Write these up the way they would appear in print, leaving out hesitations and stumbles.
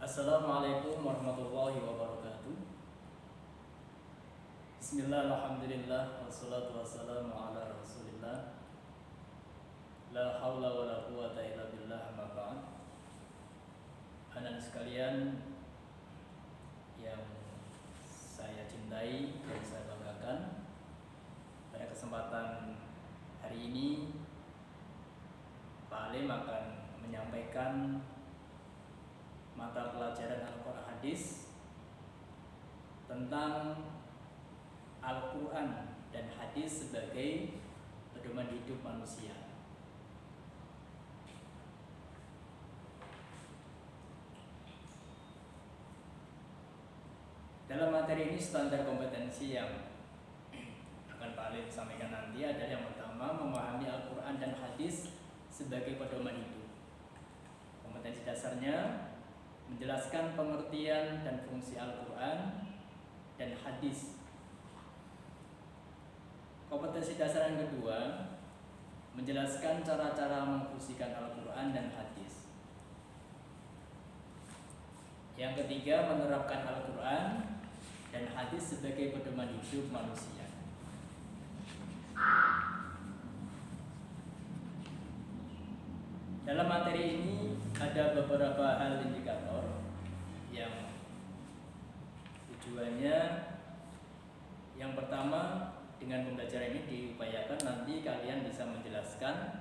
Assalamualaikum warahmatullahi wabarakatuh. Bismillah, alhamdulillah, wassalatu wassalamu ala rasulillah. La hawla wa la quwata illa billah, amma ba'd. Anak sekalian yang saya cintai dan saya banggakan, pada kesempatan hari ini Pak Alim akan menyampaikan mata pelajaran Al-Quran Hadis tentang Al-Quran dan Hadis sebagai pedoman hidup manusia. Dalam materi ini standar kompetensi yang akan Pak Alim sampaikan nanti adalah yang pertama, memahami Al-Quran dan Hadis sebagai pedoman hidup. Kompetensi dasarnya menjelaskan pengertian dan fungsi Al-Quran dan Hadis. Kompetensi dasar yang kedua, menjelaskan cara-cara memfungsikan Al-Quran dan Hadis. Yang ketiga, menerapkan Al-Quran dan Hadis sebagai pedoman hidup manusia. Dalam materi ini ada beberapa hal indikator yang tujuannya yang pertama, dengan pembelajaran ini diupayakan nanti kalian bisa menjelaskan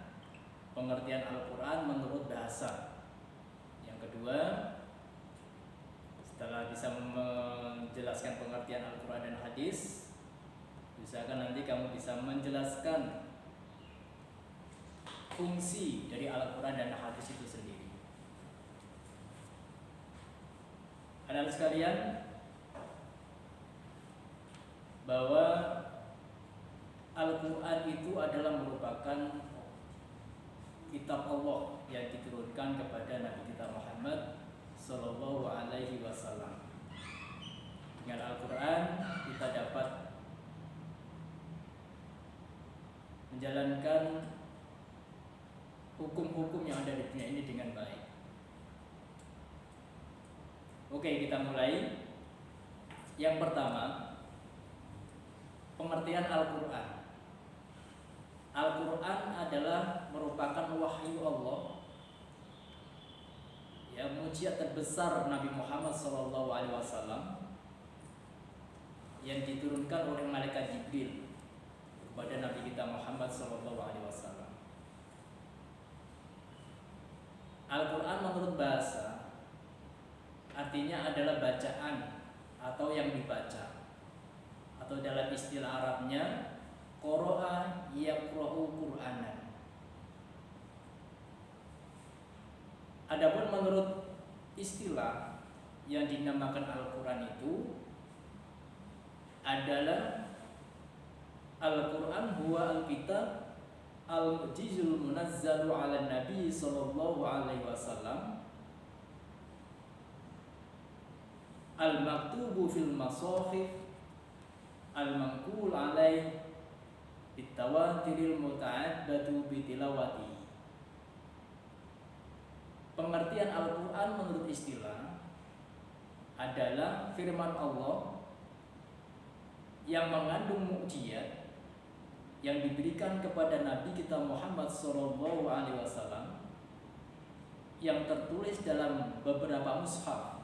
pengertian Al-Quran menurut bahasa. Yang kedua, setelah bisa menjelaskan pengertian Al-Quran dan Hadis, usahakan nanti kamu bisa menjelaskan fungsi dari Al-Quran dan Hadis itu sendiri. Anak sekalian, bahwa Al-Quran itu adalah merupakan kitab Allah yang diturunkan kepada Nabi kita Muhammad Sallallahu Alaihi Wasallam. Dengan Al-Quran kita dapat menjalankan hukum-hukum yang ada di dunia ini dengan baik. Oke, kita mulai. Yang pertama, pengertian Al-Quran. Al-Quran adalah merupakan wahyu Allah, yang mujizat terbesar Nabi Muhammad SAW yang diturunkan oleh malaikat Jibril kepada Nabi kita Muhammad SAW. Al-Quran menurut bahasa artinya adalah bacaan atau yang dibaca, atau dalam istilah Arabnya qara'a yaqra'u Qur'anan. Adapun menurut istilah yang dinamakan Al-Quran itu adalah Al-Quran huwa al-kitab al-mu'jizul munazzalu ala Nabi sallallahu alaihi wasallam al-maktubu fil masahif al-manqul alaih bitawatiril muta'abbadu bitilawati. Pengertian Al-Quran menurut istilah adalah firman Allah yang mengandung mukjizat yang diberikan kepada Nabi kita Muhammad SAW, yang tertulis dalam beberapa mushaf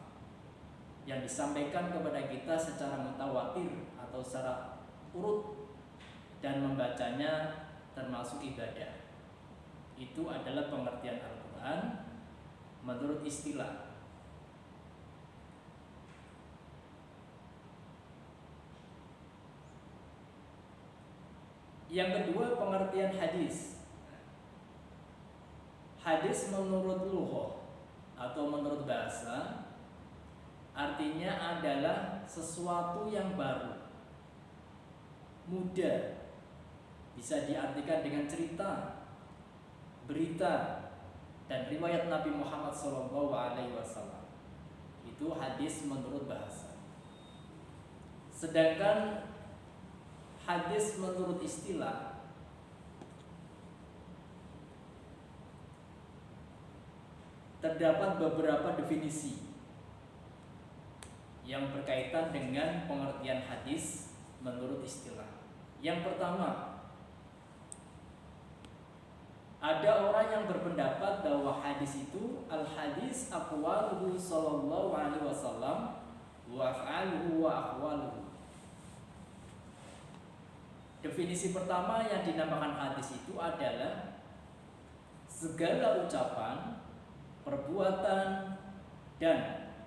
yang disampaikan kepada kita secara mutawatir atau secara urut, dan membacanya termasuk ibadah. Itu adalah pengertian Al-Quran menurut istilah. Yang kedua, pengertian hadis. Hadis menurut lughah atau menurut bahasa artinya adalah sesuatu yang baru, muda. Bisa diartikan dengan cerita, berita, dan riwayat Nabi Muhammad SAW. Itu hadis menurut bahasa. Sedangkan hadis menurut istilah terdapat beberapa definisi yang berkaitan dengan pengertian hadis menurut istilah. Yang pertama, ada orang yang berpendapat bahwa hadis itu al-hadis aqwaluhu sallallahu alaihi wasallam wa af'aluhu wa aqwaluhu. Definisi pertama yang dinamakan hadis itu adalah segala ucapan, perbuatan, dan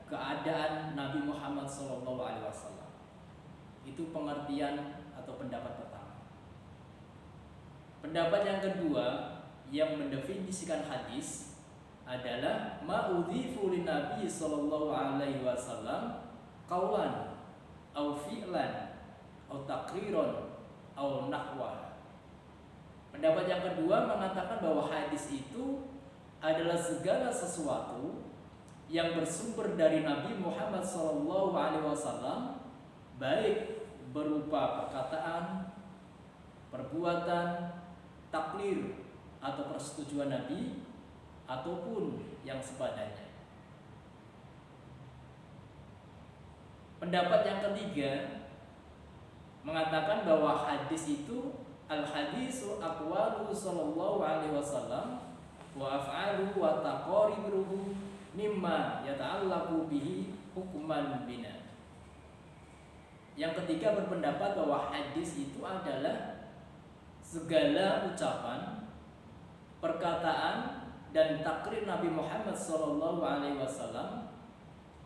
keadaan Nabi Muhammad SAW. Itu pengertian atau pendapat pertama. Pendapat yang kedua yang mendefinisikan hadis adalah ma'udhifu lin-nabi sallallahu alaihi wasallam qaulan au fi'lan au taqriran au nahwa. Pendapat yang kedua mengatakan bahwa hadis itu adalah segala sesuatu yang bersumber dari Nabi Muhammad SAW, baik berupa perkataan, perbuatan, taklir atau persetujuan Nabi ataupun yang sepadanya. Pendapat yang ketiga mengatakan bahwa hadis itu al-hadisu aqwalu sallallahu alaihi wasallam wa af'aluhu wa taqariruhu mimma yata'allaqu bihi hukman bina. Yang ketiga berpendapat bahwa hadis itu adalah segala ucapan, perkataan dan takrir Nabi Muhammad SAW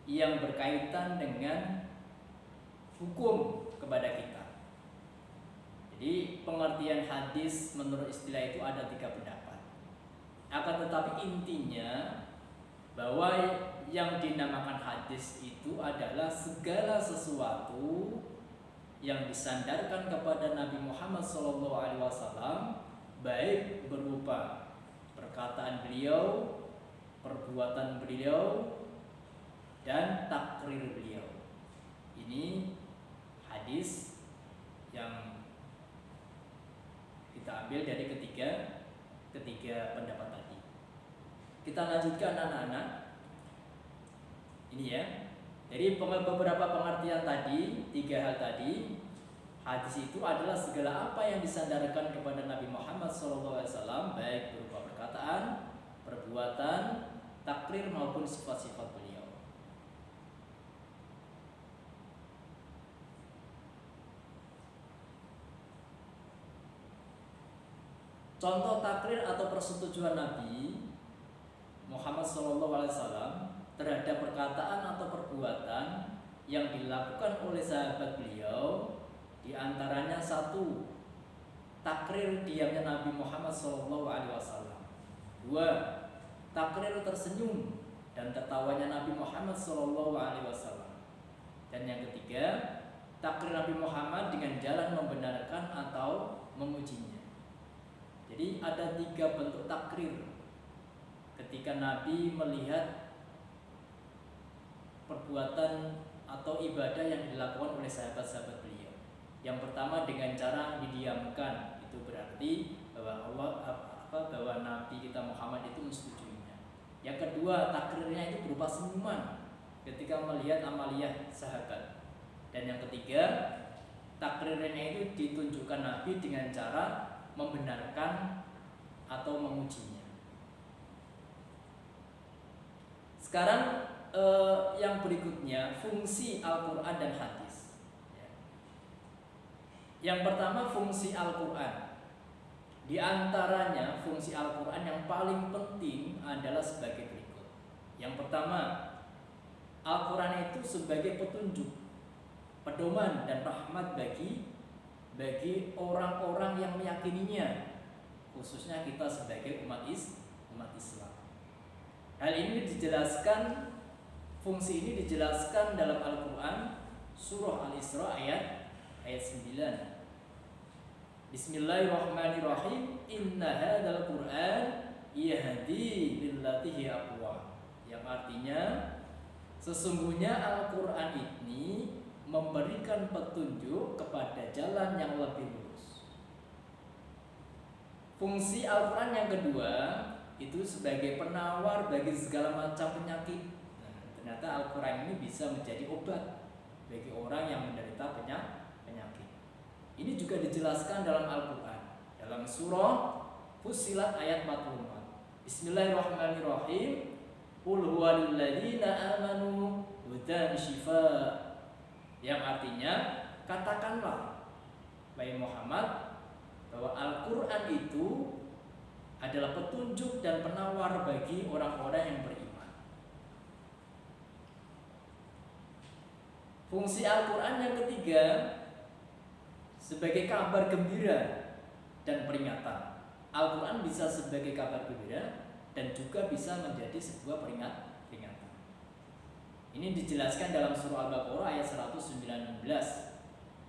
yang berkaitan dengan hukum kepada kita. Jadi pengertian hadis menurut istilah itu ada 3 pendapat. Akan tetapi intinya bahwa yang dinamakan hadis itu adalah segala sesuatu yang disandarkan kepada Nabi Muhammad SAW, baik berupa perkataan beliau, perbuatan beliau, dan takrir beliau. Ini hadis yang kita ambil dari ketiga pendapat tadi. Kita lanjutkan anak-anak. Ini ya. Jadi beberapa pengertian tadi, 3 hal tadi. Hadis itu adalah segala apa yang disandarkan kepada Nabi Muhammad SAW, baik berupa perkataan, perbuatan, takrir maupun sifat-sifat beliau. Contoh takrir atau persetujuan Nabi Muhammad SAW terhadap perkataan atau perbuatan yang dilakukan oleh sahabat beliau, di antaranya 1, takrir diamnya Nabi Muhammad SAW. 2, takrir tersenyum dan tertawanya Nabi Muhammad SAW. Dan yang ketiga, takrir Nabi Muhammad dengan jalan membenarkan atau memujinya. Jadi ada 3 bentuk takrir ketika Nabi melihat perbuatan atau ibadah yang dilakukan oleh sahabat-sahabat beliau. Yang pertama dengan cara didiamkan, itu berarti bahwa Nabi kita Muhammad itu menyetujuinya. Yang kedua, takrirnya itu berupa senyuman ketika melihat amaliyah sahabat. Dan yang ketiga, takrirnya itu ditunjukkan Nabi dengan cara membenarkan atau memujinya. Sekarang yang berikutnya, fungsi Al-Quran dan hadis. Yang pertama, fungsi Al-Quran. Di antaranya fungsi Al-Quran yang paling penting adalah sebagai berikut. Yang pertama, Al-Quran itu sebagai petunjuk, pedoman dan rahmat bagi orang-orang yang meyakininya, khususnya kita sebagai umat Islam. Hal ini dijelaskan, fungsi ini dijelaskan dalam Al-Quran surah Al-Isra ayat 9. Bismillahirrahmanirrahim. Inna hadzal Qur'an yahdi lillati hiya aqwam. Yang artinya sesungguhnya Al-Quran ini memberikan petunjuk kepada jalan yang lebih lurus. Fungsi Al-Quran yang kedua itu sebagai penawar bagi segala macam penyakit. Nah, itu ternyata Al-Quran ini bisa menjadi obat bagi orang yang menderita penyakit. Ini juga dijelaskan dalam Al-Quran dalam surah Fussilat ayat 44. Bismillahirrahmanirrahim. Qul huwal ladzina amanu hudan shifa. Yang artinya, katakanlah wahai Muhammad bahwa Al-Quran itu adalah petunjuk dan penawar bagi orang-orang yang beriman. Fungsi Al-Quran yang ketiga sebagai kabar gembira dan peringatan. Al-Quran bisa sebagai kabar gembira dan juga bisa menjadi sebuah peringatan. Ini dijelaskan dalam surah Al-Baqarah ayat 119.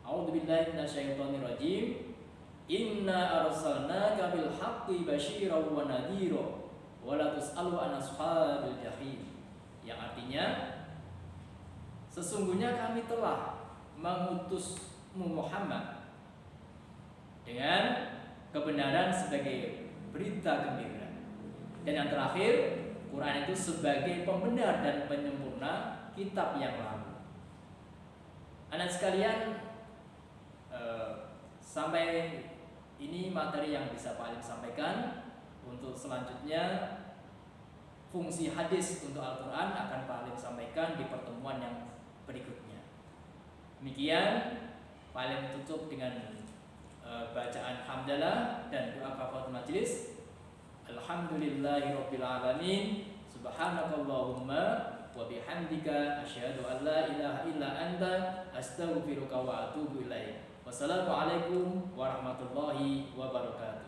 A'udzubillahi minasyaitonirrajim. Inna arsalnaka bil haqqi basyiran wa nadhira wa la tus'alu an ashabil jahim. Yang artinya, sesungguhnya kami telah mengutusmu Muhammad dengan kebenaran sebagai berita gembira. Dan yang terakhir, Quran itu sebagai pembenar dan penyempurna kitab yang lalu. Anak sekalian, sampai ini materi yang bisa Pak Alim sampaikan. Untuk selanjutnya, fungsi hadis untuk Al-Quran akan Pak Alim sampaikan di pertemuan yang berikutnya. Demikian, Pak Alim tutup dengan bacaan hamdalah dan doa kafaratul majelis. Alhamdulillahirabbil alamin. Subhanakallahumma wa bihamdika asyhadu an la ilaha illa anta astaghfiruka wa atubu ilaik. Wassalamualaikum warahmatullahi wabarakatuh.